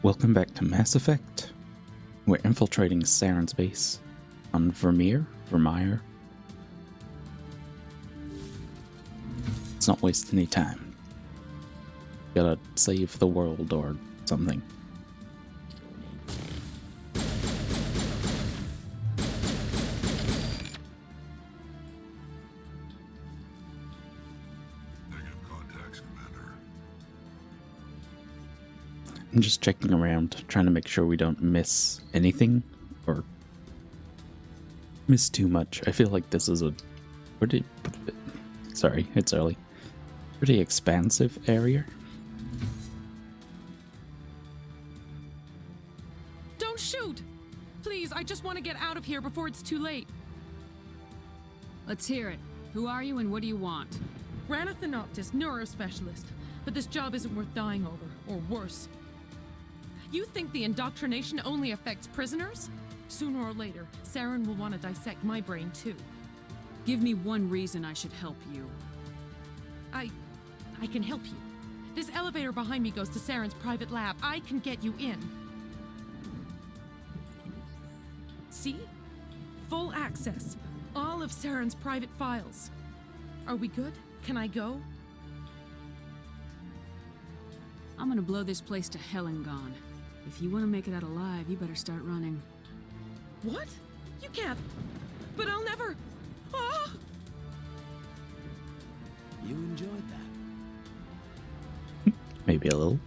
Welcome back to Mass Effect. We're infiltrating Saren's base on Vermeer. Let's not waste any time. Gotta save the world or something. I'm just checking around, trying to make sure we don't miss anything or miss too much. I feel like this is a pretty, sorry, it's early, pretty expansive area. Don't shoot! Please, I just want to get out of here before it's too late. Let's hear it. Who are you and what do you want? Rana Thanoptis, neurospecialist. But this job isn't worth dying over, or worse. You think the indoctrination only affects prisoners? Sooner or later, Saren will want to dissect my brain too. Give me one reason I should help you. I can help you. This elevator behind me goes to Saren's private lab. I can get you in. See? Full access. All of Saren's private files. Are we good? Can I go? I'm gonna blow this place to hell and gone. If you want to make it out alive, you better start running. What? You can't. But I'll never. Ah! You enjoyed that. Maybe a little.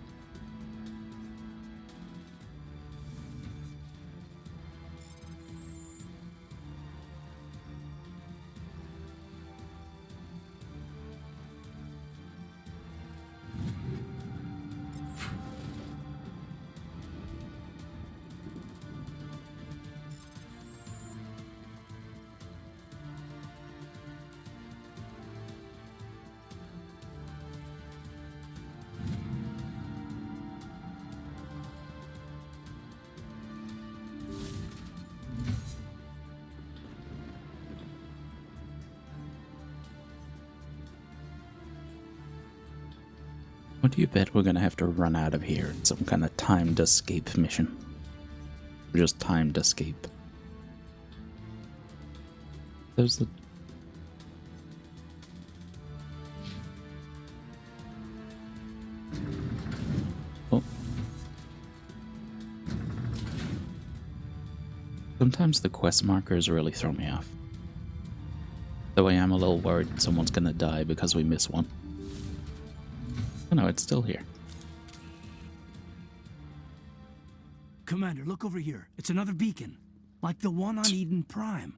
What do you bet we're gonna have to run out of here in some kind of timed escape mission? Or just timed escape? There's the... Oh. Sometimes the quest markers really throw me off. Though I am a little worried someone's gonna die because we miss one. Oh no, it's still here. Commander, look over here. It's another beacon. Like the one on Eden Prime.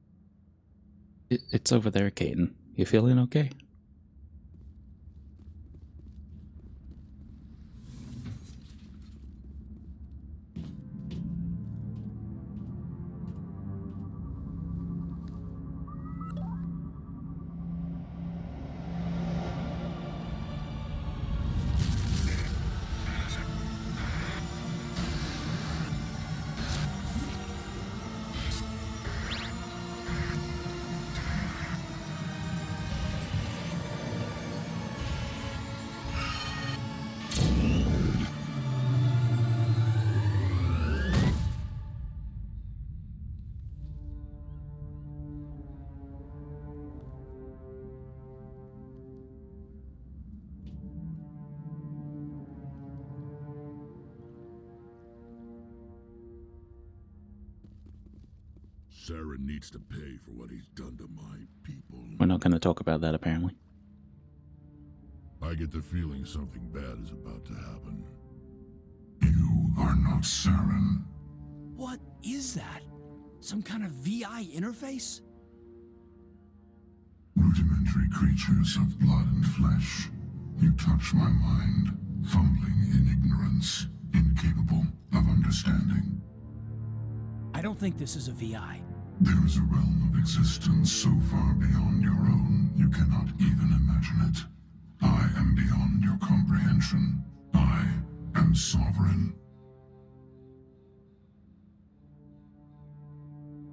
It's over there, Caden. You feeling okay? Saren needs to pay for what he's done to my people. We're not going to talk about that, apparently. I get the feeling something bad is about to happen. You are not Saren. What is that? Some kind of VI interface? Rudimentary creatures of blood and flesh. You touch my mind, fumbling in ignorance, incapable of understanding. I don't think this is a VI. There is a realm of existence so far beyond your own, you cannot even imagine it. I am beyond your comprehension. I am sovereign.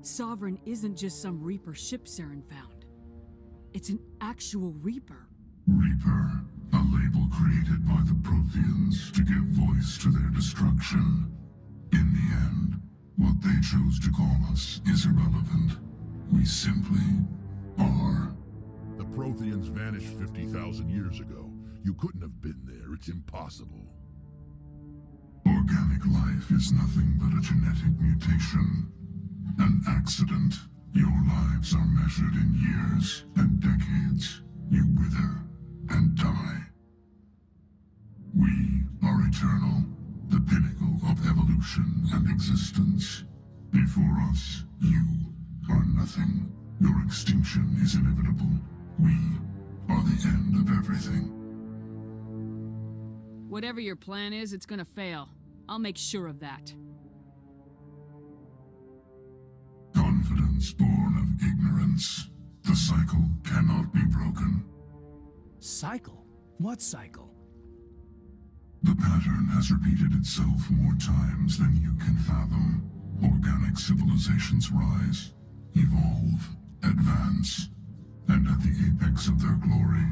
Sovereign isn't just some Reaper ship Saren found. It's an actual Reaper. Reaper, a label created by the Protheans to give voice to their destruction. In the end, what they chose to call us is irrelevant. We simply are. The Protheans vanished 50,000 years ago. You couldn't have been there. It's impossible. Organic life is nothing but a genetic mutation. An accident. Your lives are measured in years and decades. You wither and die. We are eternal, the pinnacle of evolution and existence. Before us, you are nothing. Your extinction is inevitable. We are the end of everything. Whatever your plan is, it's gonna fail. I'll make sure of that. Confidence born of ignorance. The cycle cannot be broken. Cycle? What cycle? The pattern has repeated itself more times than you can fathom. Organic civilizations rise, evolve, advance, and at the apex of their glory,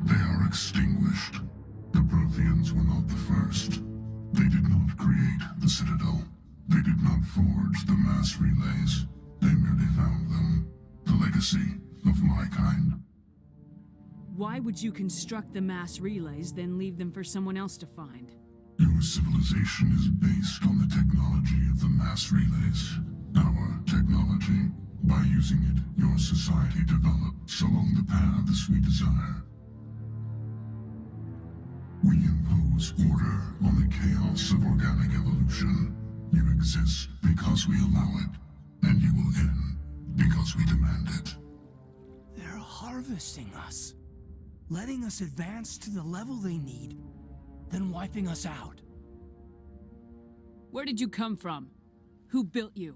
they are extinguished. The Protheans were not the first. They did not create the Citadel. They did not forge the mass relays. They merely found them. The legacy of my kind. Why would you construct the mass relays, then leave them for someone else to find? Your civilization is based on the technology of the mass relays. Our technology. By using it, your society develops along the paths we desire. We impose order on the chaos of organic evolution. You exist because we allow it, and you will end because we demand it. They're harvesting us. Letting us advance to the level they need, then wiping us out. Where did you come from? Who built you?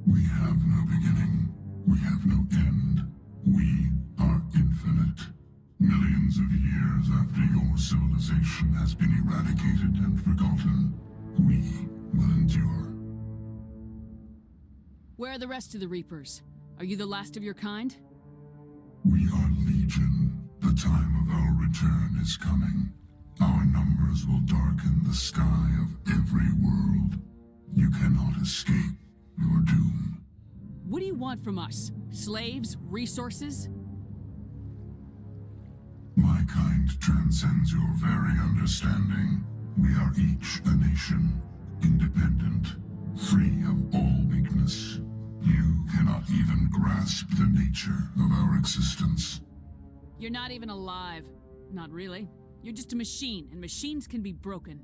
We have no beginning. We have no end. We are infinite. Millions of years after your civilization has been eradicated and forgotten, we will endure. Where are the rest of the Reapers? Are you the last of your kind? We are legion. The time of our return is coming. Our numbers will darken the sky of every world. You cannot escape your doom. What do you want from us? Slaves? Resources? My kind transcends your very understanding. We are each a nation, independent, free of all weakness. You cannot even grasp the nature of our existence. You're not even alive. Not really. You're just a machine, and machines can be broken.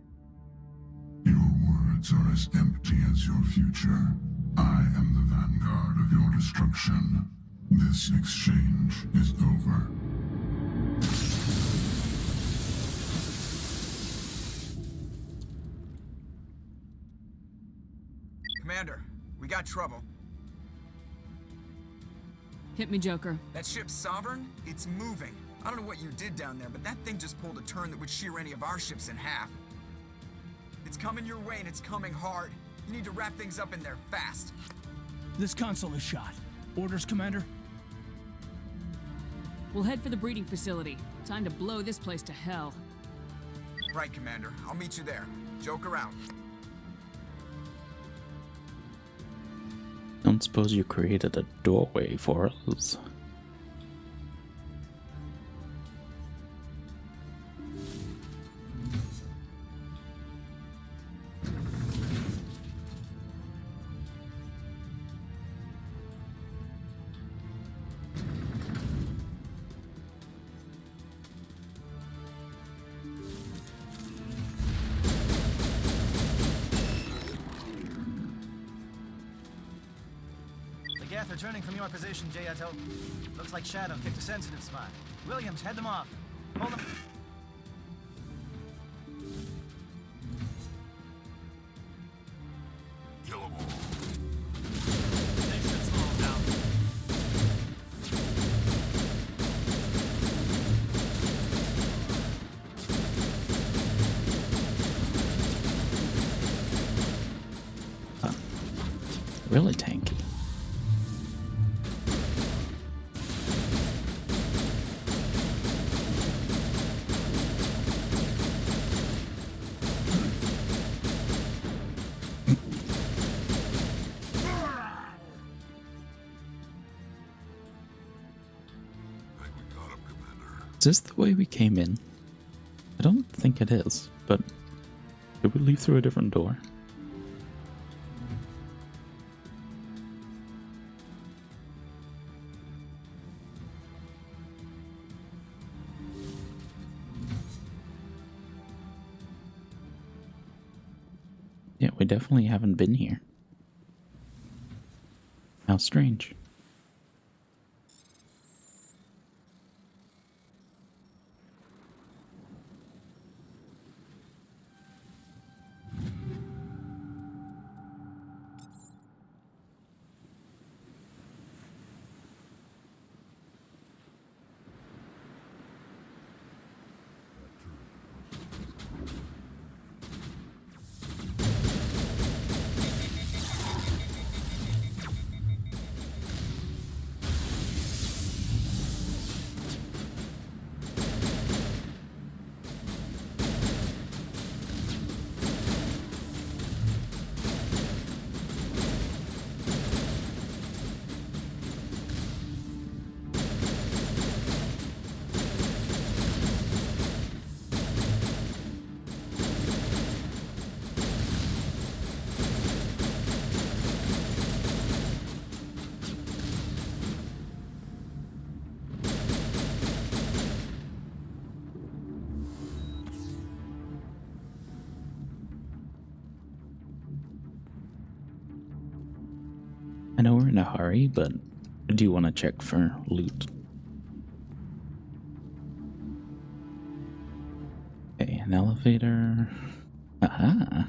Your words are as empty as your future. I am the vanguard of your destruction. This exchange is over. Commander, we got trouble. Hit me, Joker. That ship's Sovereign? It's moving. I don't know what you did down there, but that thing just pulled a turn that would shear any of our ships in half. It's coming your way, and it's coming hard. You need to wrap things up in there fast. This console is shot. Orders, Commander? We'll head for the breeding facility. Time to blow this place to hell. Right, Commander. I'll meet you there. Joker out. Don't suppose you created a doorway for us? Geth returning from your position, Jayato. Looks like Shadow kicked a sensitive spot. Williams, head them off. Hold them. Kill them all. They should slow them down. Really tanky. Is this the way we came in? I don't think it is, but did we leave through a different door? Yeah, we definitely haven't been here. How strange. I know we're in a hurry, but I do want to check for loot. Okay, an elevator. Aha.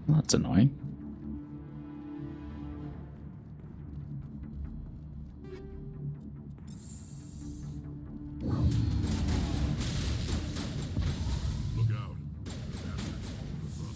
Well, that's annoying. Look out. The bastards followed us up.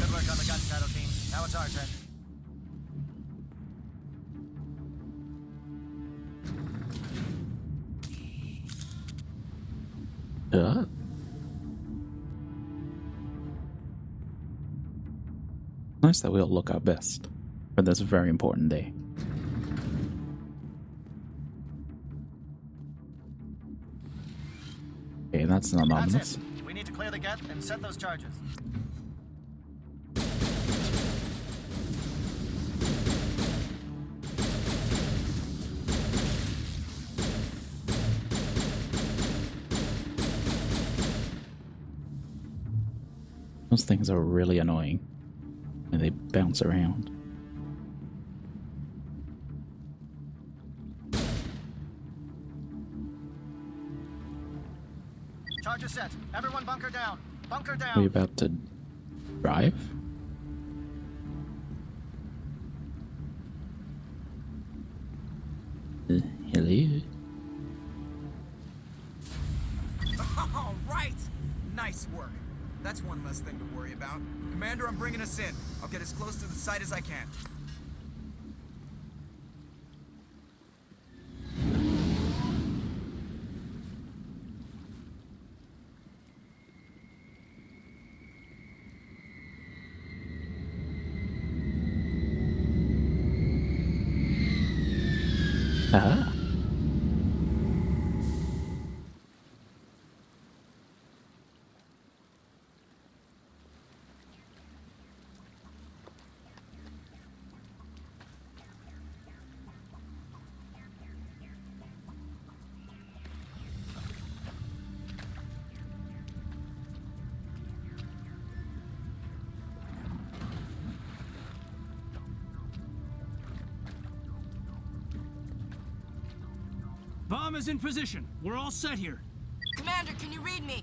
Good work on the gun, Shadow Team. Now it's our turn. Nice that we all look our best for this very important day. Okay, that's not That's ominous. it. We need to clear the gap and set those charges. Those things are really annoying, and they bounce around. Charges set. Everyone bunker down. Bunker Are we down. about to drive? Hello? All right! Nice work. That's one less thing to worry about. Commander, I'm bringing us in. I'll get as close to the site as I can. Aha. Bomb is in position. We're all set here. Commander, can you read me?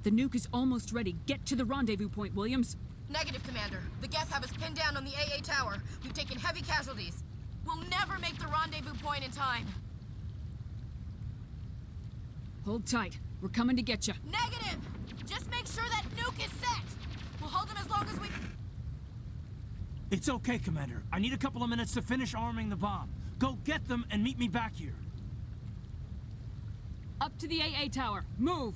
The nuke is almost ready. Get to the rendezvous point, Williams. Negative, Commander. The Geth have us pinned down on the AA tower. We've taken heavy casualties. We'll never make the rendezvous point in time. Hold tight. We're coming to get you. Negative! Just make sure that nuke is set! We'll hold them as long as we... It's okay, Commander. I need a couple of minutes to finish arming the bomb. Go get them and meet me back here. Up to the AA tower. Move!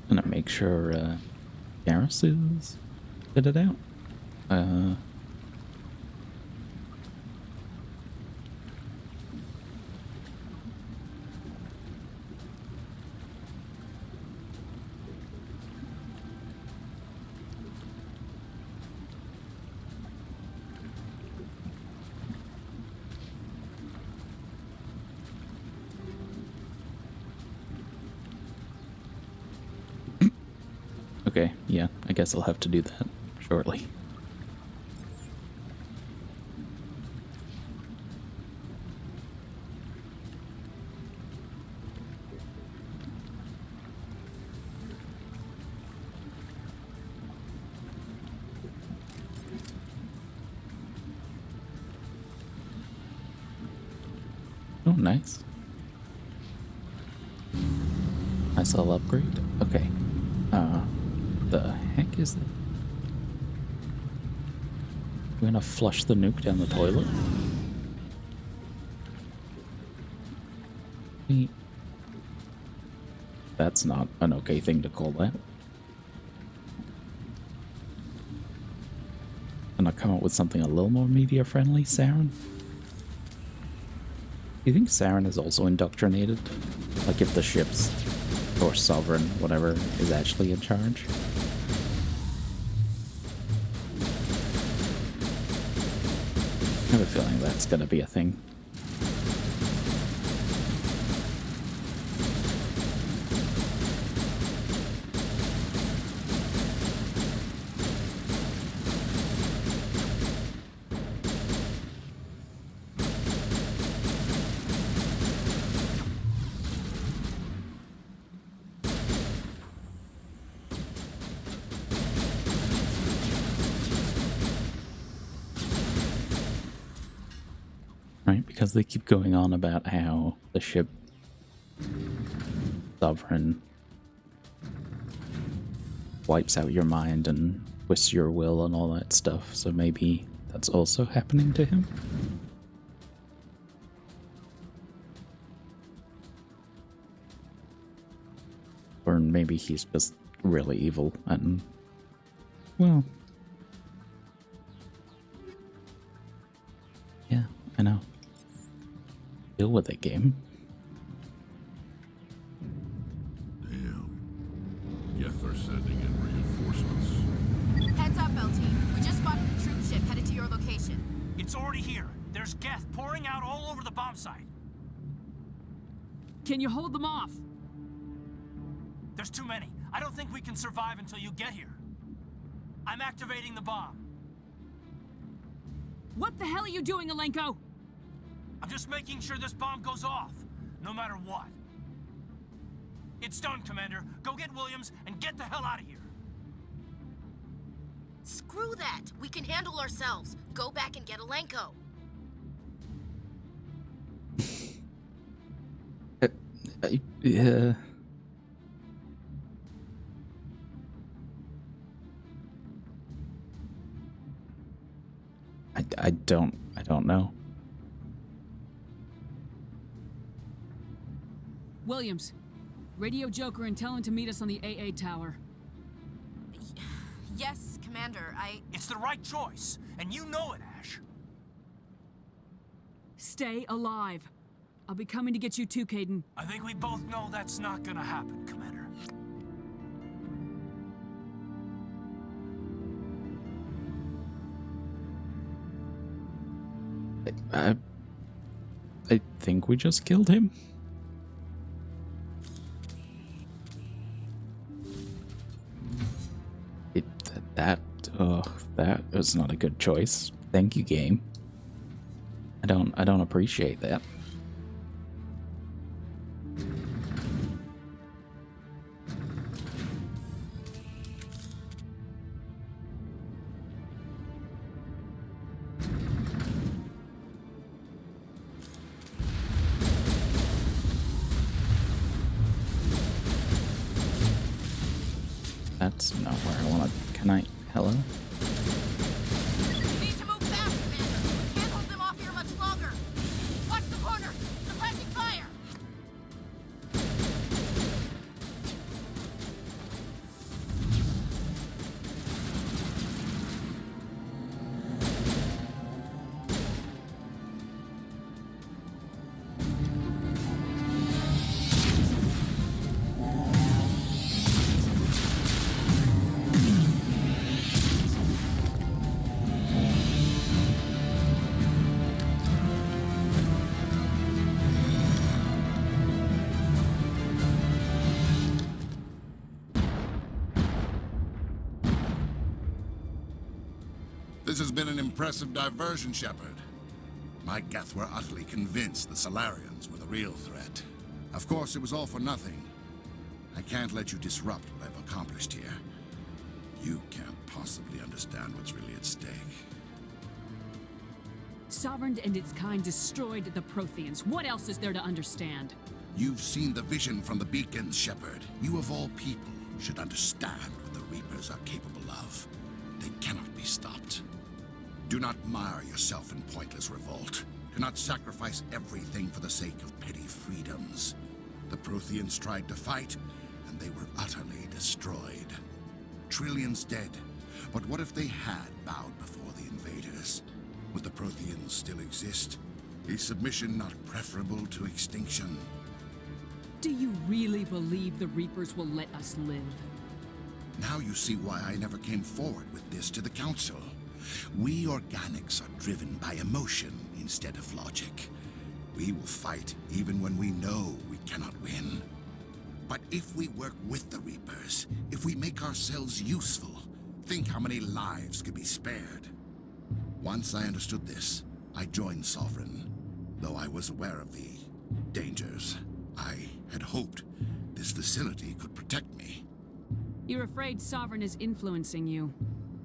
Gonna make sure Garrus is fitted out. Okay, yeah, I guess I'll have to do that shortly. Oh, nice. Nice little upgrade. Okay. The heck is it? We're gonna flush the nuke down the toilet? That's not an okay thing to call that. Gonna come up with something a little more media friendly, Saren? Do you think Saren is also indoctrinated? Like if the ships, or Sovereign, whatever, is actually in charge? I have a feeling that's gonna be a thing. Right, because they keep going on about how the ship Sovereign wipes out your mind and twists your will and all that stuff, so maybe that's also happening to him? Or maybe he's just really evil and, well, yeah, I know. Deal with it, game. Damn. Geth are sending in reinforcements. Heads up, LT. We just spotted a troop ship headed to your location. It's already here. There's Geth pouring out all over the bomb site. Can you hold them off? There's too many. I don't think we can survive until you get here. I'm activating the bomb. What the hell are you doing, Alenko? I'm just making sure this bomb goes off, no matter what. It's done, Commander. Go get Williams and get the hell out of here. Screw that. We can handle ourselves. Go back and get Alenko. Yeah. I don't know. Williams, radio Joker and tell him to meet us on the AA tower. Yes, Commander, It's the right choice, and you know it, Ash. Stay alive. I'll be coming to get you too, Caden. I think we both know that's not gonna happen, Commander. I think we just killed him. That That was not a good choice. Thank you, game. I don't appreciate that. That's not where I want to. Can I? Hello? You need to move fast, Commander. We can't hold them off here much longer. Watch the corners. Suppressing fire. This has been an impressive diversion, Shepard. My Geth were utterly convinced the Solarians were the real threat. Of course, it was all for nothing. I can't let you disrupt what I've accomplished here. You can't possibly understand what's really at stake. Sovereign and its kind destroyed the Protheans. What else is there to understand? You've seen the vision from the beacons, Shepard. You of all people should understand what the Reapers are capable of. They cannot be stopped. Do not mire yourself in pointless revolt. Do not sacrifice everything for the sake of petty freedoms. The Protheans tried to fight, and they were utterly destroyed. Trillions dead. But what if they had bowed before the invaders? Would the Protheans still exist? Is submission not preferable to extinction? Do you really believe the Reapers will let us live? Now you see why I never came forward with this to the Council. We organics are driven by emotion instead of logic. We will fight even when we know we cannot win. But if we work with the Reapers, if we make ourselves useful, think how many lives could be spared. Once I understood this, I joined Sovereign, though I was aware of the dangers. I had hoped this facility could protect me. You're afraid Sovereign is influencing you.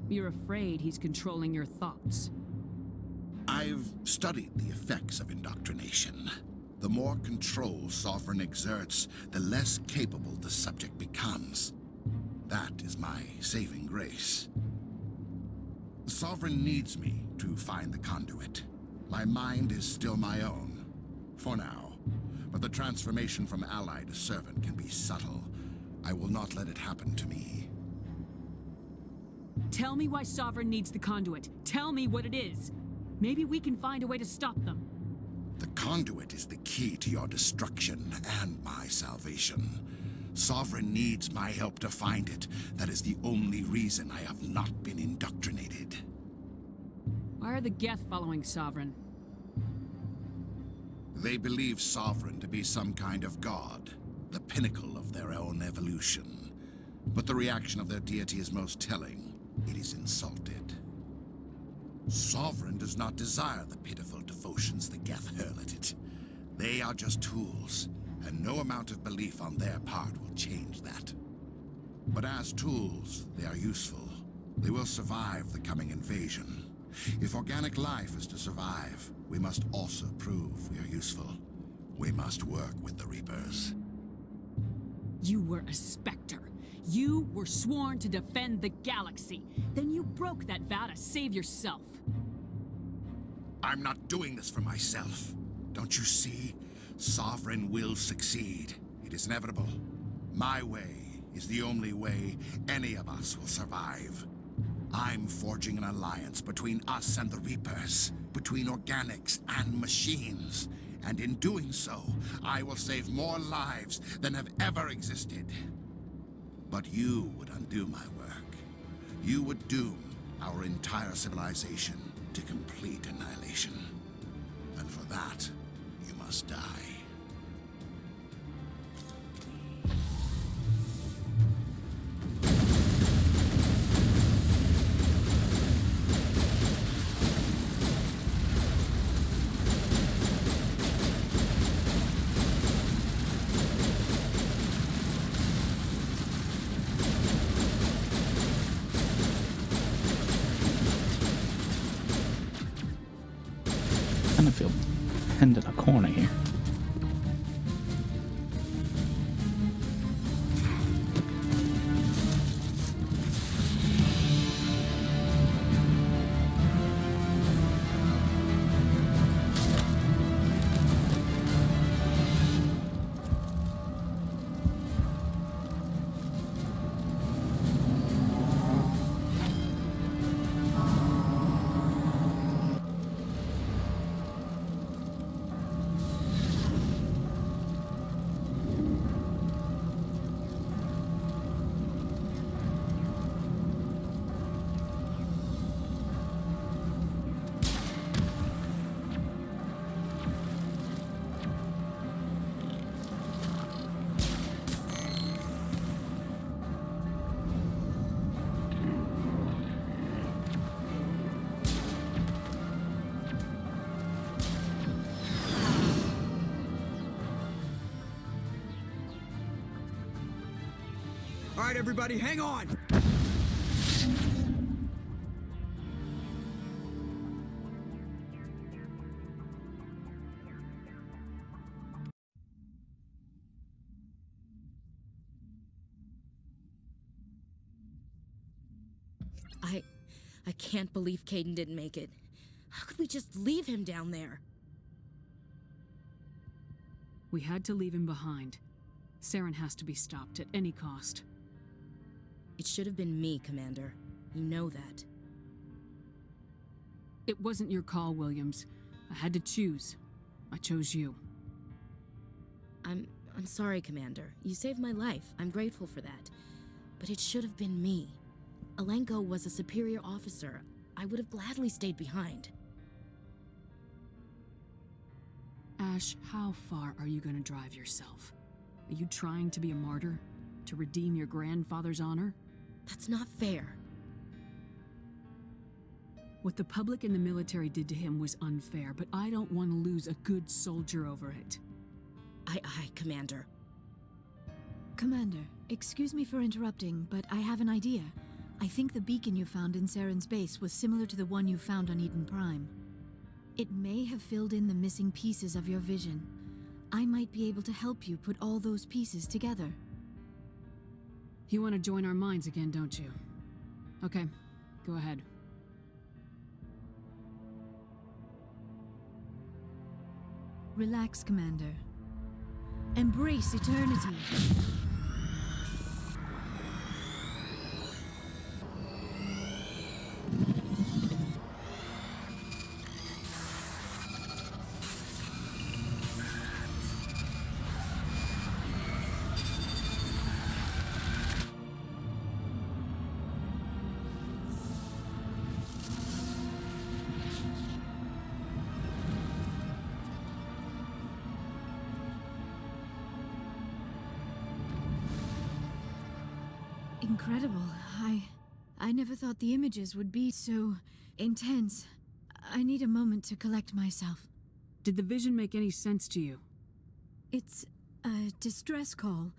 You're afraid he's controlling your thoughts. I've studied the effects of indoctrination. The more control Sovereign exerts, the less capable the subject becomes. That is my saving grace. Sovereign needs me to find the conduit. My mind is still my own, for now. But the transformation from ally to servant can be subtle. I will not let it happen to me. Tell me why Sovereign needs the conduit. Tell me what it is. Maybe we can find a way to stop them. The conduit is the key to your destruction and my salvation. Sovereign needs my help to find it. That is the only reason I have not been indoctrinated. Why are the Geth following Sovereign? They believe Sovereign to be some kind of god, the pinnacle of their own evolution. But the reaction of their deity is most telling. It is insulted. Sovereign does not desire the pitiful devotions the Geth hurl at it. They are just tools, and no amount of belief on their part will change that. But as tools, they are useful. They will survive the coming invasion. If organic life is to survive, we must also prove we are useful. We must work with the Reapers. You were a Spectre. You were sworn to defend the galaxy. Then you broke that vow to save yourself. I'm not doing this for myself. Don't you see? Sovereign will succeed. It is inevitable. My way is the only way any of us will survive. I'm forging an alliance between us and the Reapers, between organics and machines. And in doing so, I will save more lives than have ever existed. But you would undo my work. You would doom our entire civilization to complete annihilation. And for that, you must die. kind of feel pinned in a corner here. All right, everybody, hang on! I can't believe Caden didn't make it. How could we just leave him down there? We had to leave him behind. Saren has to be stopped at any cost. It should have been me, Commander. You know that. It wasn't your call, Williams. I had to choose. I chose you. I'm sorry, Commander. You saved my life. I'm grateful for that. But it should have been me. Alenko was a superior officer. I would have gladly stayed behind. Ash, how far are you going to drive yourself? Are you trying to be a martyr? To redeem your grandfather's honor? That's not fair. What the public and the military did to him was unfair, but I don't want to lose a good soldier over it. Aye, Commander. Commander, excuse me for interrupting, but I have an idea. I think the beacon you found in Saren's base was similar to the one you found on Eden Prime. It may have filled in the missing pieces of your vision. I might be able to help you put all those pieces together. You want to join our minds again, don't you? Okay, go ahead. Relax, Commander. Embrace eternity. Incredible. I never thought the images would be so intense. I need a moment to collect myself. Did the vision make any sense to you? It's a distress call.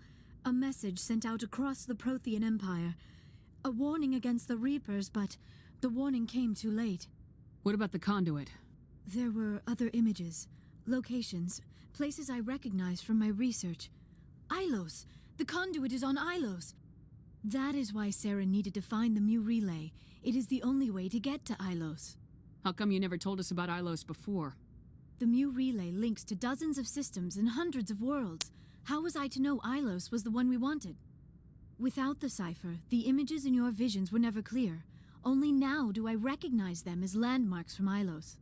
A message sent out across the Prothean Empire. A warning against the Reapers, but the warning came too late. What about the conduit? There were other images, locations, places I recognized from my research. Ilos! The conduit is on Ilos! That is why Saren needed to find the Mu Relay. It is the only way to get to Ilos. How come you never told us about Ilos before? The Mu Relay links to dozens of systems and hundreds of worlds. How was I to know Ilos was the one we wanted? Without the cipher, the images in your visions were never clear. Only now do I recognize them as landmarks from Ilos.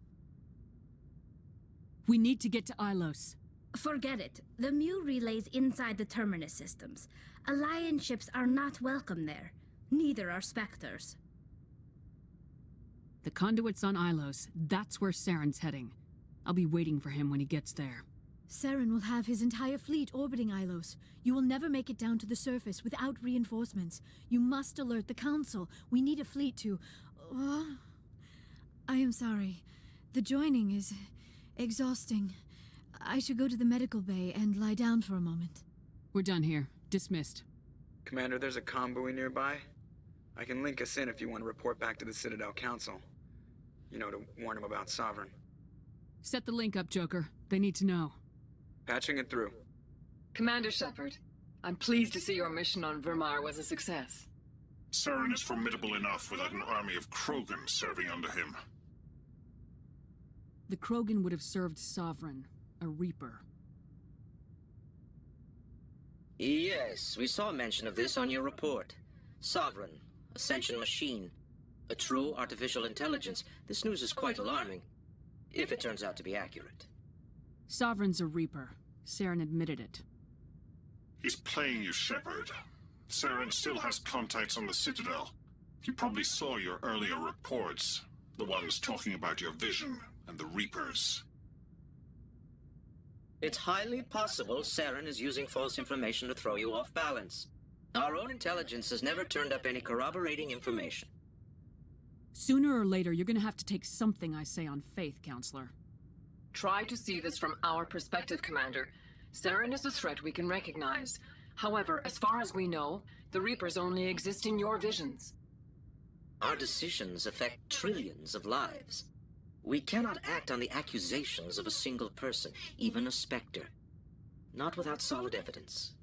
We need to get to Ilos. Forget it. The Mu Relay's inside the Terminus systems. Alliance ships are not welcome there. Neither are Spectres. The conduit's on Ilos. That's where Saren's heading. I'll be waiting for him when he gets there. Saren will have his entire fleet orbiting Ilos. You will never make it down to the surface without reinforcements. You must alert the Council. We need a fleet to... I am sorry. The joining is exhausting. I should go to the medical bay and lie down for a moment. We're done here. Dismissed. Commander, there's a convoy nearby. I can link us in if you want to report back to the Citadel Council. You know, to warn them about Sovereign. Set the link up, Joker. They need to know. Patching it through. Commander Shepard, I'm pleased to see your mission on Vermeer was a success. Saren is formidable enough without an army of Krogan serving under him. The Krogan would have served Sovereign, a Reaper. Yes, we saw mention of this on your report. Sovereign, Ascension machine, a true artificial intelligence. This news is quite alarming, if it turns out to be accurate. Sovereign's a Reaper. Saren admitted it. He's playing you, Shepard. Saren still has contacts on the Citadel. He probably saw your earlier reports, the ones talking about your vision and the Reapers. It's highly possible Saren is using false information to throw you off balance. Our own intelligence has never turned up any corroborating information. Sooner or later, you're gonna have to take something I say on faith, Counselor. Try to see this from our perspective, Commander. Saren is a threat we can recognize. However, as far as we know, the Reapers only exist in your visions. Our decisions affect trillions of lives. We cannot act on the accusations of a single person, even a Spectre. Not without solid evidence.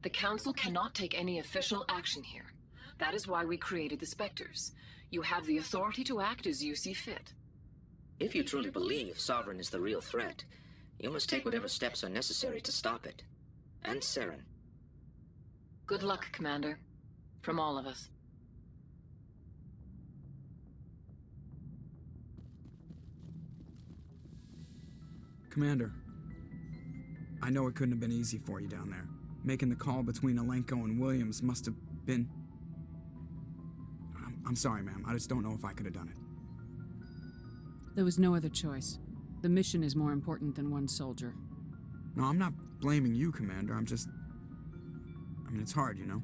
The Council cannot take any official action here. That is why we created the Spectres. You have the authority to act as you see fit. If you truly believe Sovereign is the real threat, you must take whatever steps are necessary to stop it. And Saren. Good luck, Commander. From all of us. Commander, I know it couldn't have been easy for you down there. Making the call between Alenko and Williams must have been... I'm sorry, ma'am. I just don't know if I could have done it. There was no other choice. The mission is more important than one soldier. No, I'm not blaming you, Commander. I mean, it's hard, you know?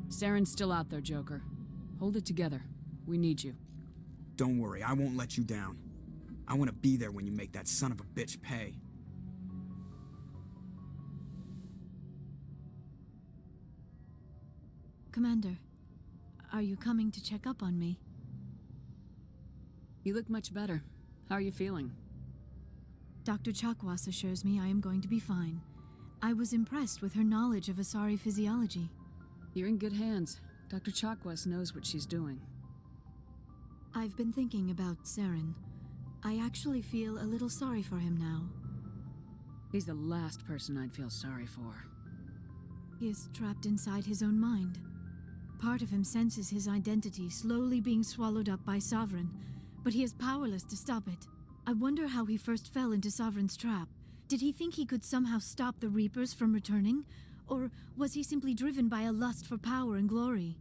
Saren's still out there, Joker. Hold it together. We need you. Don't worry, I won't let you down. I want to be there when you make that son of a bitch pay. Commander, are you coming to check up on me? You look much better. How are you feeling? Dr. Chakwas assures me I am going to be fine. I was impressed with her knowledge of Asari physiology. You're in good hands. Dr. Chakwas knows what she's doing. I've been thinking about Saren. I actually feel a little sorry for him now. He's the last person I'd feel sorry for. He is trapped inside his own mind. Part of him senses his identity slowly being swallowed up by Sovereign, but he is powerless to stop it. I wonder how he first fell into Sovereign's trap. Did he think he could somehow stop the Reapers from returning? Or was he simply driven by a lust for power and glory?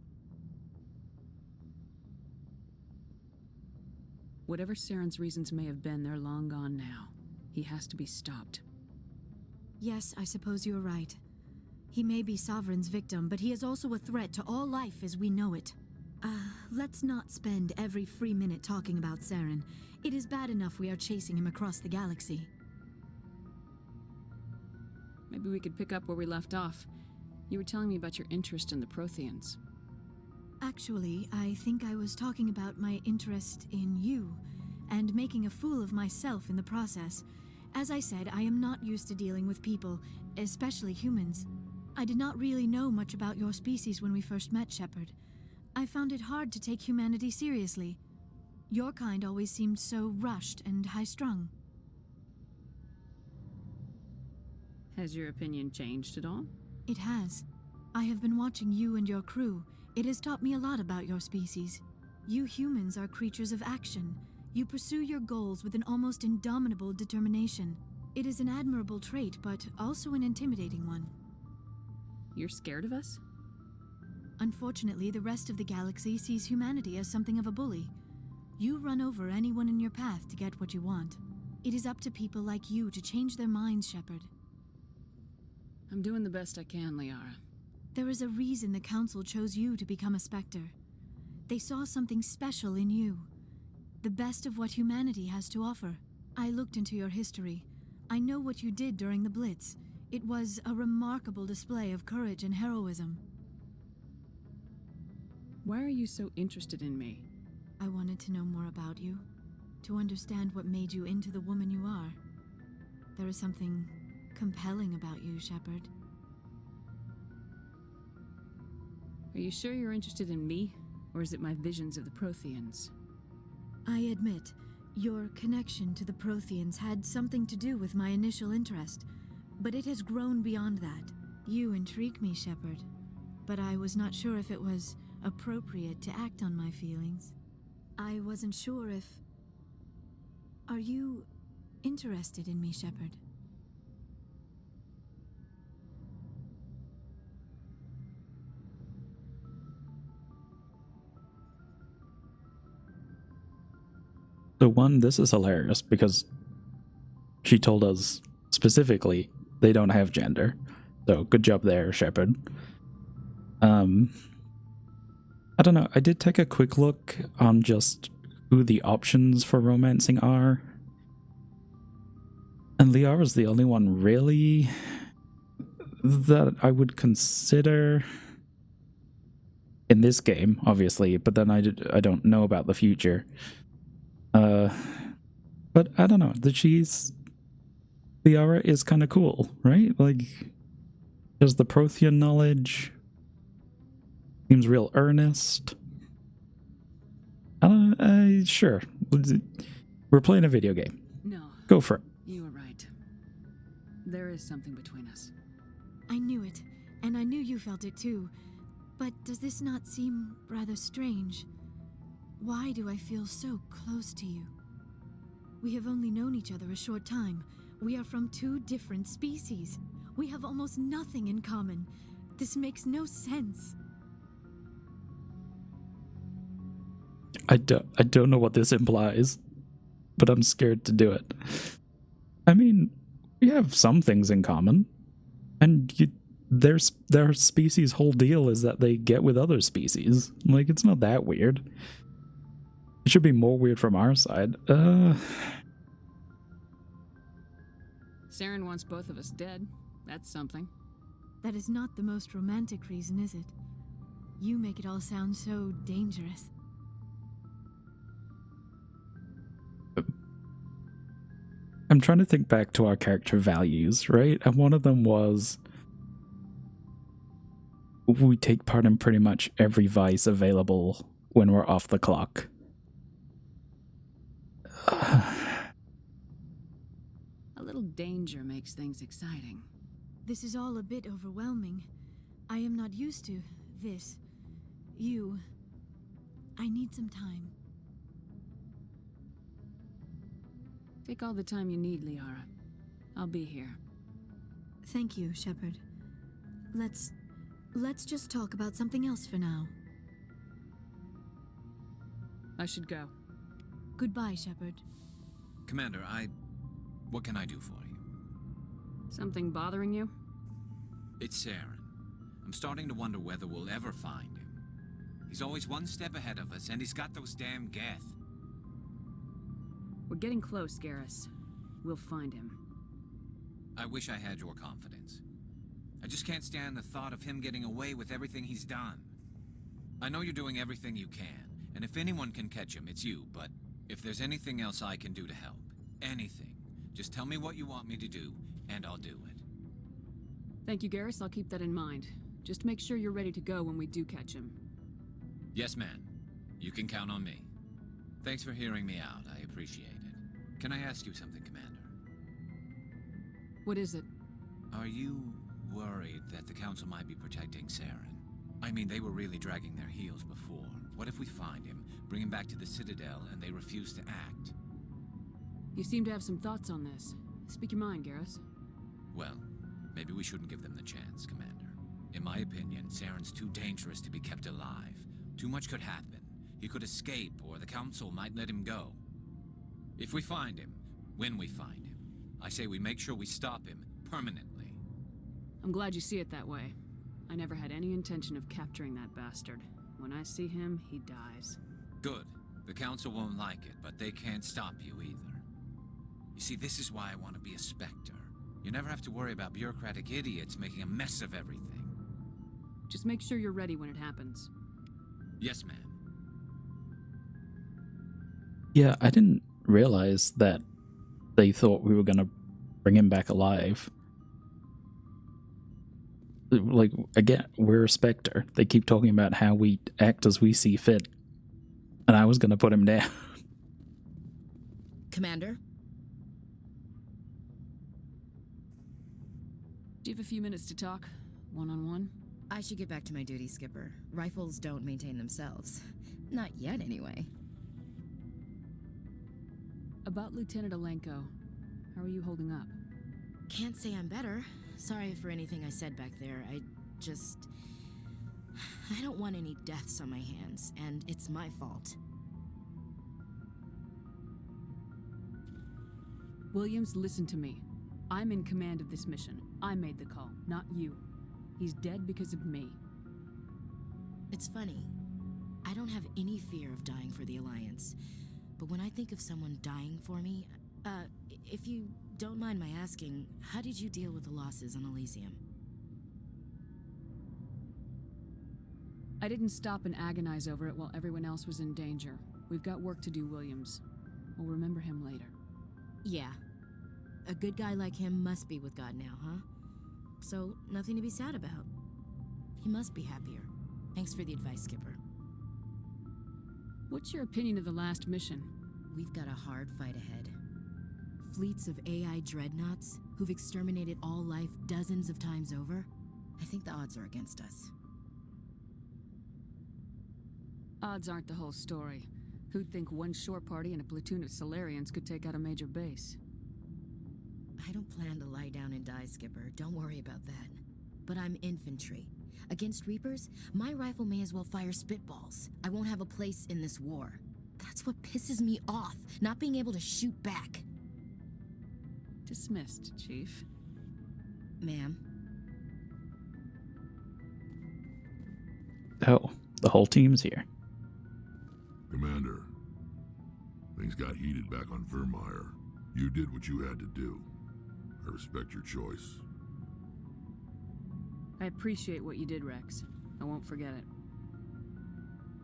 Whatever Saren's reasons may have been, they're long gone now. He has to be stopped. Yes, I suppose you're right. He may be Sovereign's victim, but he is also a threat to all life as we know it. Let's not spend every free minute talking about Saren. It is bad enough we are chasing him across the galaxy. Maybe we could pick up where we left off. You were telling me about your interest in the Protheans. Actually, I think I was talking about my interest in you, and making a fool of myself in the process. As I said, I am not used to dealing with people, especially humans. I did not really know much about your species when we first met, Shepard. I found it hard to take humanity seriously. Your kind always seemed so rushed and high-strung. Has your opinion changed at all? It has. I have been watching you and your crew. It has taught me a lot about your species. You humans are creatures of action. You pursue your goals with an almost indomitable determination. It is an admirable trait, but also an intimidating one. You're scared of us? Unfortunately, the rest of the galaxy sees humanity as something of a bully. You run over anyone in your path to get what you want. It is up to people like you to change their minds, Shepard. I'm doing the best I can, Liara. There is a reason the Council chose you to become a Spectre. They saw something special in you. The best of what humanity has to offer. I looked into your history. I know what you did during the Blitz. It was a remarkable display of courage and heroism. Why are you so interested in me? I wanted to know more about you. to understand what made you into the woman you are. There is something compelling about you, Shepard. Are you sure you're interested in me, or is it my visions of the Protheans? I admit, your connection to the Protheans had something to do with my initial interest, but it has grown beyond that. You intrigue me, Shepard, but I was not sure if it was appropriate to act on my feelings. I wasn't sure if... Are you interested in me, Shepard? So one, this is hilarious because she told us specifically they don't have gender. So good job there, Shepard. I don't know. I did take a quick look on just who the options for romancing are. And Liara's the only one really that I would consider in this game, obviously, but then I don't know about the future. But I don't know. Liara is kind of cool, right? Like, there's the Prothean knowledge. Seems real earnest. Sure. We're playing a video game. No. Go for it. You were right. There is something between us. I knew it, and I knew you felt it too. But does this not seem rather strange? Why do I feel so close to you? We have only known each other a short time. We are from two different species. We have almost nothing in common. This makes no sense. I don't know what this implies, but I'm scared to do it. I mean, we have some things in common, and their species' whole deal is that they get with other species. Like, it's not that weird. It should be more weird from our side. Saren wants both of us dead. That's something. That is not the most romantic reason, is it? You make it all sound so dangerous. I'm trying to think back to our character values, right? And one of them was we take part in pretty much every vice available when we're off the clock. A little danger makes things exciting. This is all a bit overwhelming. I am not used to this. I need some time. Take all the time you need, Liara. I'll be here. Thank you, Shepard. Let's just talk about something else for now. I should go. Goodbye, Shepard. Commander, what can I do for you? Something bothering you? It's Saren. I'm starting to wonder whether we'll ever find him. He's always one step ahead of us, and he's got those damn Geth. We're getting close, Garrus. We'll find him. I wish I had your confidence. I just can't stand the thought of him getting away with everything he's done. I know you're doing everything you can, and if anyone can catch him, it's you, but if there's anything else I can do to help, anything, just tell me what you want me to do, and I'll do it. Thank you, Garrus. I'll keep that in mind. Just make sure you're ready to go when we do catch him. Yes, ma'am. You can count on me. Thanks for hearing me out. I appreciate it. Can I ask you something, Commander? What is it? Are you worried that the Council might be protecting Saren? I mean, they were really dragging their heels before. What if we find him, bring him back to the Citadel, and they refuse to act? You seem to have some thoughts on this. Speak your mind, Garrus. Well, maybe we shouldn't give them the chance, Commander. In my opinion, Saren's too dangerous to be kept alive. Too much could happen. He could escape, or the Council might let him go. If we find him, when we find him, I say we make sure we stop him permanently. I'm glad you see it that way. I never had any intention of capturing that bastard. When I see him, he dies. Good. The Council won't like it, but they can't stop you either. You see, this is why I want to be a Spectre. You never have to worry about bureaucratic idiots making a mess of everything. Just make sure you're ready when it happens. Yes, ma'am. Yeah, I didn't realize that they thought we were going to bring him back alive. Like, again, we're a Spectre. They keep talking about how we act as we see fit. And I was going to put him down. Commander? Do you have a few minutes to talk? One-on-one? I should get back to my duty, Skipper. Rifles don't maintain themselves. Not yet, anyway. About Lieutenant Alenko. How are you holding up? Can't say I'm better. Sorry for anything I said back there. I don't want any deaths on my hands, and it's my fault. Williams, listen to me. I'm in command of this mission. I made the call, not you. He's dead because of me. It's funny. I don't have any fear of dying for the Alliance. But when I think of someone dying for me, if you don't mind my asking, how did you deal with the losses on Elysium? I didn't stop and agonize over it while everyone else was in danger. We've got work to do, Williams. We'll remember him later. Yeah. A good guy like him must be with God now, huh? So, nothing to be sad about. He must be happier. Thanks for the advice, Skipper. What's your opinion of the last mission? We've got a hard fight ahead. Fleets of AI dreadnoughts who've exterminated all life dozens of times over. I think the odds are against us. Odds aren't the whole story. Who'd think one shore party and a platoon of Solarians could take out a major base? I don't plan to lie down and die, Skipper. Don't worry about that. But I'm infantry. Against Reapers, my rifle may as well fire spitballs. I won't have a place in this war. That's what pisses me off, not being able to shoot back. Dismissed, Chief. Ma'am. Oh, the whole team's here. Commander, things got heated back on Vermeer. You did what you had to do. I respect your choice. I appreciate what you did, Rex. I won't forget it.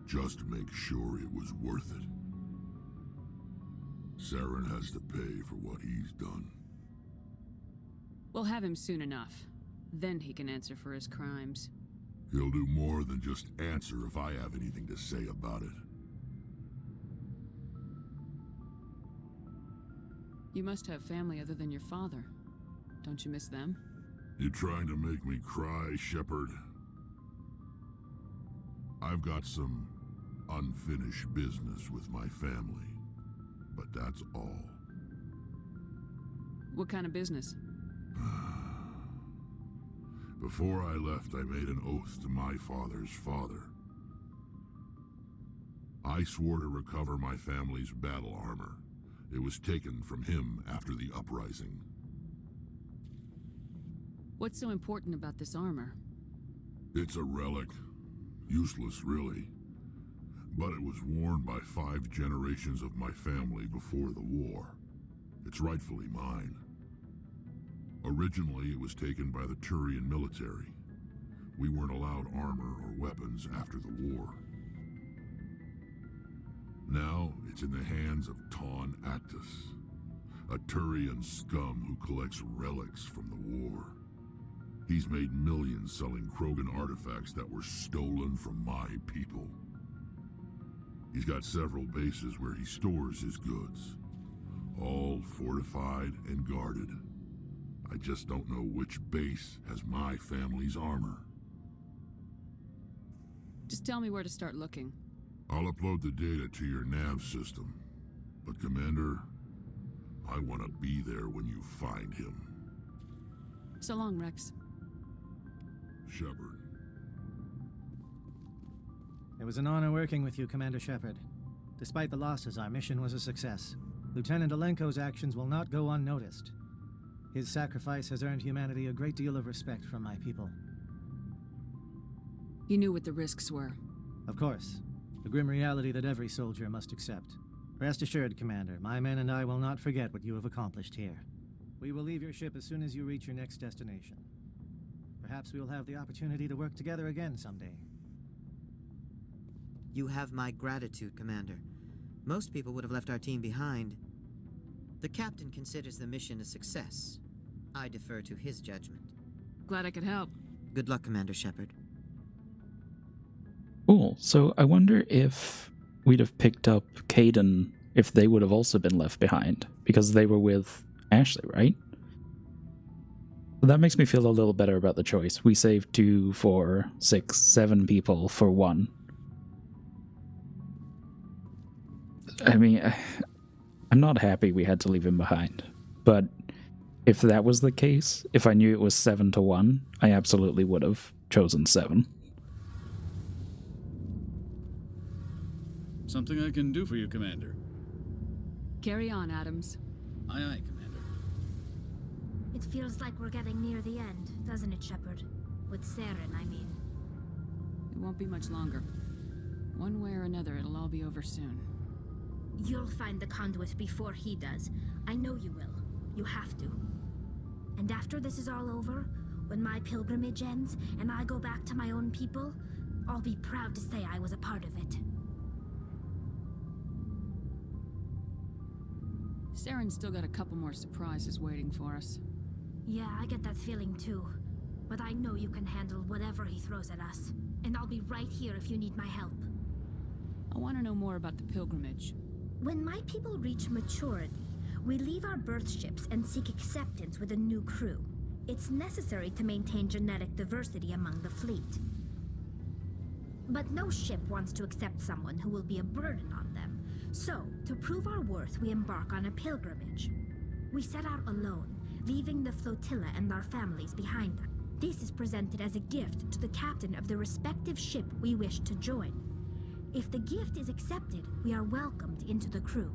Just make sure it was worth it. Saren has to pay for what he's done. We'll have him soon enough. Then he can answer for his crimes. He'll do more than just answer if I have anything to say about it. You must have family other than your father. Don't you miss them? You trying to make me cry, Shepard? I've got some unfinished business with my family, but that's all. What kind of business? Before I left, I made an oath to my father's father. I swore to recover my family's battle armor. It was taken from him after the uprising. What's so important about this armor? It's a relic. Useless, really. But it was worn by 5 generations of my family before the war. It's rightfully mine. Originally, it was taken by the Turian military. We weren't allowed armor or weapons after the war. Now, it's in the hands of Taun Actus, a Turian scum who collects relics from the war. He's made millions selling Krogan artifacts that were stolen from my people. He's got several bases where he stores his goods, all fortified and guarded. I just don't know which base has my family's armor. Just tell me where to start looking. I'll upload the data to your nav system. But Commander, I want to be there when you find him. So long, Rex. Shepard. It was an honor working with you, Commander Shepard. Despite the losses, our mission was a success. Lieutenant Alenko's actions will not go unnoticed. His sacrifice has earned humanity a great deal of respect from my people. You knew what the risks were. Of course. The grim reality that every soldier must accept. Rest assured, Commander, my men and I will not forget what you have accomplished here. We will leave your ship as soon as you reach your next destination. Perhaps we will have the opportunity to work together again someday. You have my gratitude, Commander. Most people would have left our team behind, The captain considers the mission a success. I defer to his judgment. Glad I could help. Good luck, Commander Shepard. Cool. So I wonder if we'd have picked up Caden if they would have also been left behind, because they were with Ashley, right? So that makes me feel a little better about the choice. We saved 2, 4, 6, 7 people for 1. I mean, I'm not happy we had to leave him behind, but if that was the case, if I knew it was 7 to 1, I absolutely would have chosen 7. Something I can do for you, Commander. Carry on, Adams. Aye, aye, Commander. It feels like we're getting near the end, doesn't it, Shepard? With Saren, I mean. It won't be much longer. One way or another, it'll all be over soon. You'll find the conduit before he does. I know you will. You have to. And after this is all over, when my pilgrimage ends and I go back to my own people, I'll be proud to say I was a part of it. Saren's still got a couple more surprises waiting for us. Yeah, I get that feeling too. But I know you can handle whatever he throws at us. And I'll be right here if you need my help. I want to know more about the pilgrimage. When my people reach maturity, we leave our birth ships and seek acceptance with a new crew. It's necessary to maintain genetic diversity among the fleet. But no ship wants to accept someone who will be a burden on them. So, to prove our worth, we embark on a pilgrimage. We set out alone, leaving the flotilla and our families behind us. This is presented as a gift to the captain of the respective ship we wish to join. If the gift is accepted, we are welcomed into the crew.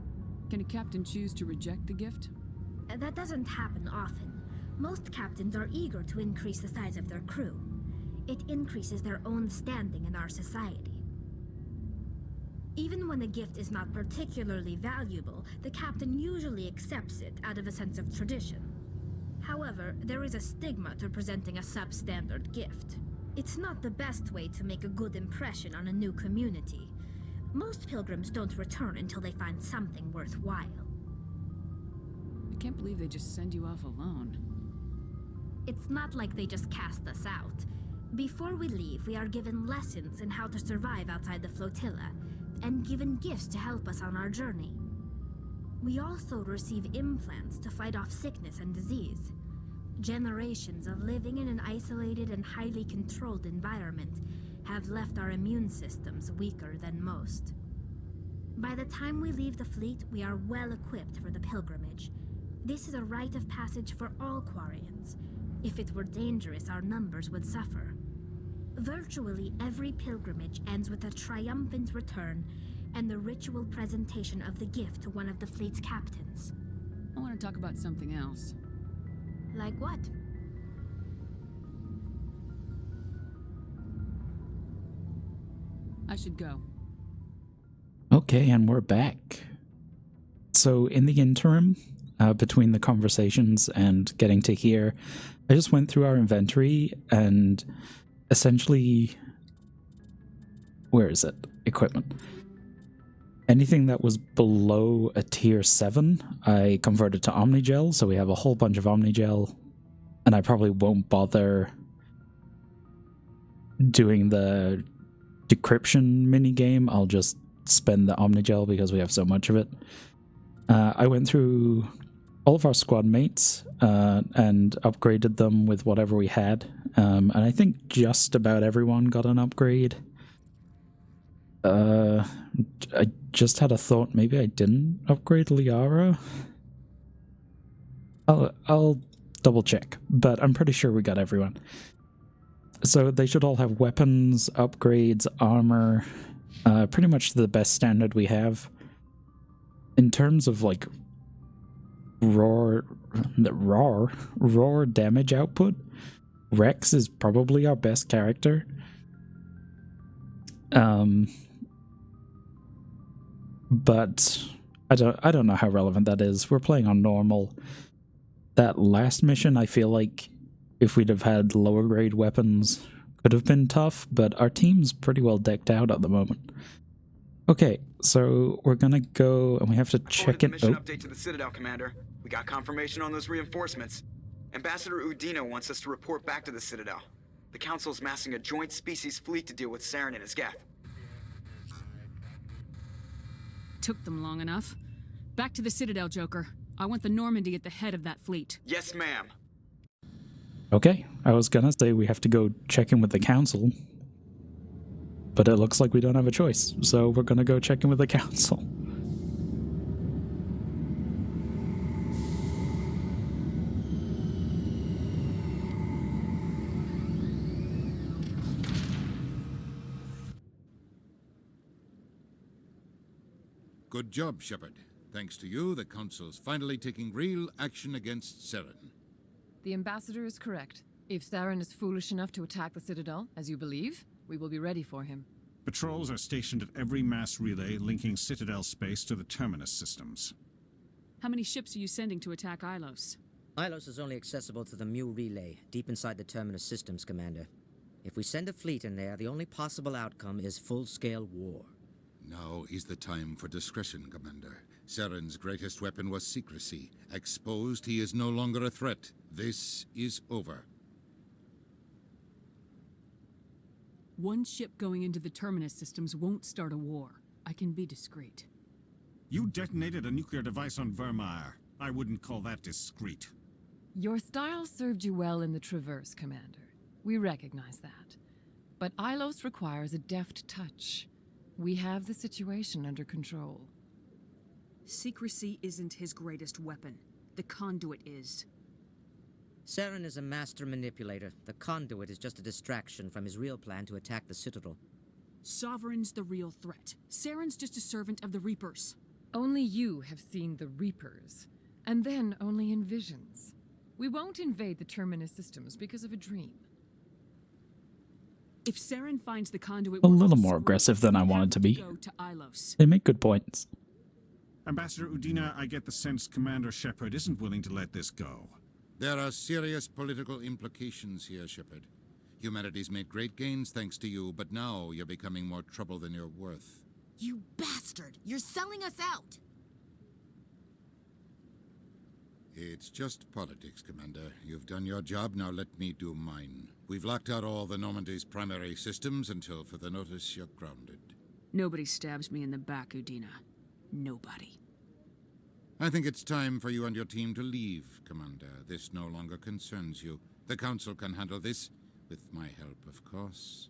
Can a captain choose to reject the gift? That doesn't happen often. Most captains are eager to increase the size of their crew. It increases their own standing in our society. Even when a gift is not particularly valuable, the captain usually accepts it out of a sense of tradition. However, there is a stigma to presenting a substandard gift. It's not the best way to make a good impression on a new community. Most pilgrims don't return until they find something worthwhile. I can't believe they just send you off alone. It's not like they just cast us out. Before we leave, we are given lessons in how to survive outside the flotilla, and given gifts to help us on our journey. We also receive implants to fight off sickness and disease. Generations of living in an isolated and highly controlled environment have left our immune systems weaker than most. By the time we leave the fleet, we are well equipped for the pilgrimage. This is a rite of passage for all Quarians. If it were dangerous, our numbers would suffer. Virtually every pilgrimage ends with a triumphant return and the ritual presentation of the gift to one of the fleet's captains. I want to talk about something else. Like what? I should go. Okay, and we're back. So in the interim, between the conversations and getting to here, I just went through our inventory and essentially, where is it? Equipment. Anything that was below a tier 7, I converted to Omnigel, so we have a whole bunch of Omnigel, and I probably won't bother doing the decryption minigame. I'll just spend the Omnigel because we have so much of it. I went through all of our squad mates and upgraded them with whatever we had, and I think just about everyone got an upgrade. I just had a thought, maybe I didn't upgrade Liara? I'll double check, but I'm pretty sure we got everyone. So they should all have weapons, upgrades, armor, pretty much the best standard we have. In terms of like raw damage output, Rex is probably our best character. But I don't know how relevant that is. We're playing on normal. That last mission, I feel like if we'd have had lower grade weapons, could have been tough, but our team's pretty well decked out at the moment. Okay, so we're gonna go and we have to check it. Mission update to the Citadel, Commander. We got confirmation on those reinforcements. Ambassador Udina wants us to report back to the Citadel. The Council's massing a joint species fleet to deal with Saren and his geth. Took them long enough. Back to the Citadel, Joker. I want the Normandy at the head of that fleet. Yes, ma'am. Okay, I was gonna say we have to go check in with the council, but it looks like we don't have a choice, so we're gonna go check in with the council. Good job, Shepard. Thanks to you, the Council's finally taking real action against Saren. The Ambassador is correct. If Saren is foolish enough to attack the Citadel, as you believe, we will be ready for him. Patrols are stationed at every mass relay linking Citadel space to the Terminus systems. How many ships are you sending to attack Ilos? Ilos is only accessible to the Mu relay, deep inside the Terminus systems, Commander. If we send a fleet in there, the only possible outcome is full-scale war. Now is the time for discretion, Commander. Saren's greatest weapon was secrecy. Exposed, he is no longer a threat. This is over. One ship going into the Terminus systems won't start a war. I can be discreet. You detonated a nuclear device on Vermeer. I wouldn't call that discreet. Your style served you well in the Traverse, Commander. We recognize that. But Ilos requires a deft touch. We have the situation under control. Secrecy isn't his greatest weapon. The conduit is. Saren is a master manipulator. The conduit is just a distraction from his real plan to attack the Citadel. Sovereign's the real threat. Saren's just a servant of the Reapers. Only you have seen the Reapers, and then only in visions. We won't invade the Terminus systems because of a dream. If Saren finds the conduit, A little more aggressive than I wanted to be. go to Ilos. They make good points. Ambassador Udina, I get the sense Commander Shepard isn't willing to let this go. There are serious political implications here, Shepard. Humanity's made great gains thanks to you, but now you're becoming more trouble than you're worth. You bastard! You're selling us out! It's just politics, Commander. You've done your job, now let me do mine. We've locked out all the Normandy's primary systems until further notice you're grounded. Nobody stabs me in the back, Udina. Nobody. I think it's time for you and your team to leave, Commander. This no longer concerns you. The Council can handle this, with my help, of course.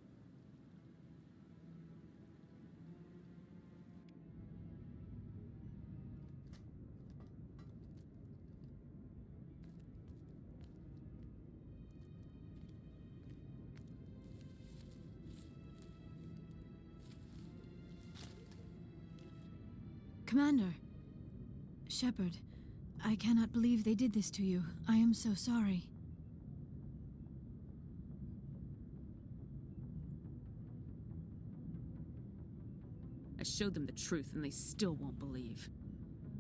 Commander. Shepard, I cannot believe they did this to you. I am so sorry. I showed them the truth and they still won't believe.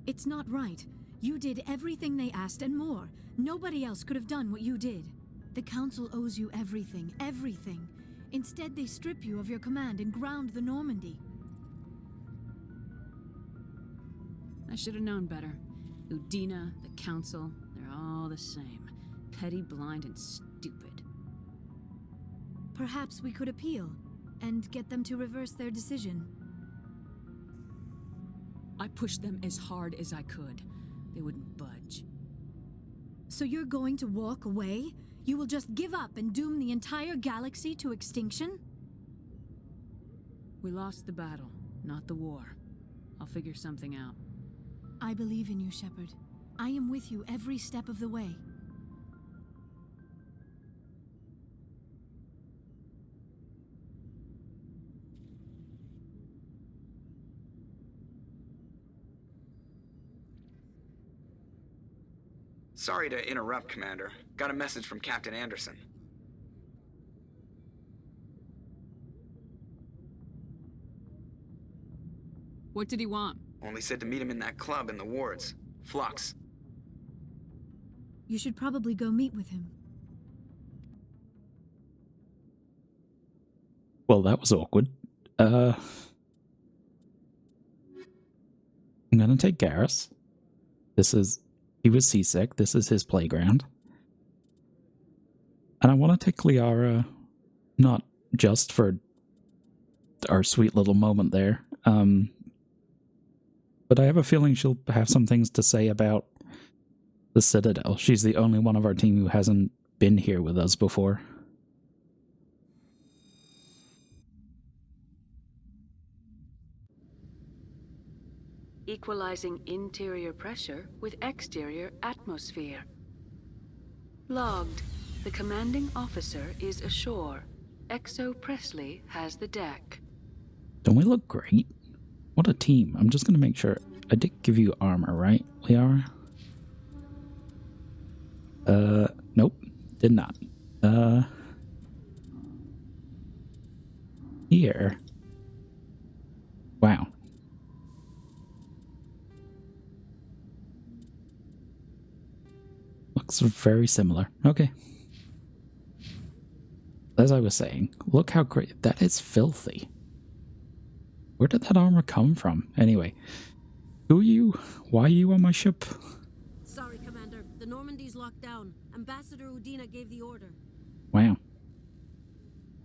It's not right. You did everything they asked and more. Nobody else could have done what you did. The Council owes you everything, everything. Instead, they strip you of your command and ground the Normandy. I should have known better. Udina, the Council, they're all the same. Petty, blind, and stupid. Perhaps we could appeal and get them to reverse their decision. I pushed them as hard as I could. They wouldn't budge. So you're going to walk away? You will just give up and doom the entire galaxy to extinction? We lost the battle, not the war. I'll figure something out. I believe in you, Shepard. I am with you every step of the way. Sorry to interrupt, Commander. Got a message from Captain Anderson. What did he want? Only said to meet him in that club in the wards. Flux. You should probably go meet with him. Well, that was awkward. I'm gonna take Garrus. He was seasick. This is his playground. And I want to take Liara, not just for our sweet little moment there, but I have a feeling she'll have some things to say about the Citadel. She's the only one of our team who hasn't been here with us before. Equalizing interior pressure with exterior atmosphere. Logged. The commanding officer is ashore. Exo Presley has the deck. Don't we look great? What a team. I'm just going to make sure. I did give you armor, right, Liara? Nope. Did not. Here. Wow. Looks very similar. Okay. As I was saying, look how great. That is filthy. Where did that armor come from? Anyway, who are you? Why are you on my ship? Sorry, Commander. The Normandy's locked down. Ambassador Udina gave the order. Wow.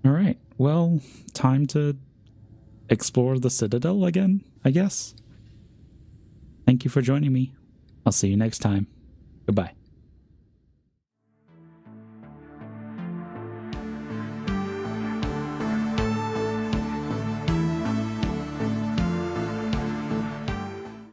Alright, well, time to explore the Citadel again, I guess. Thank you for joining me. I'll see you next time. Goodbye.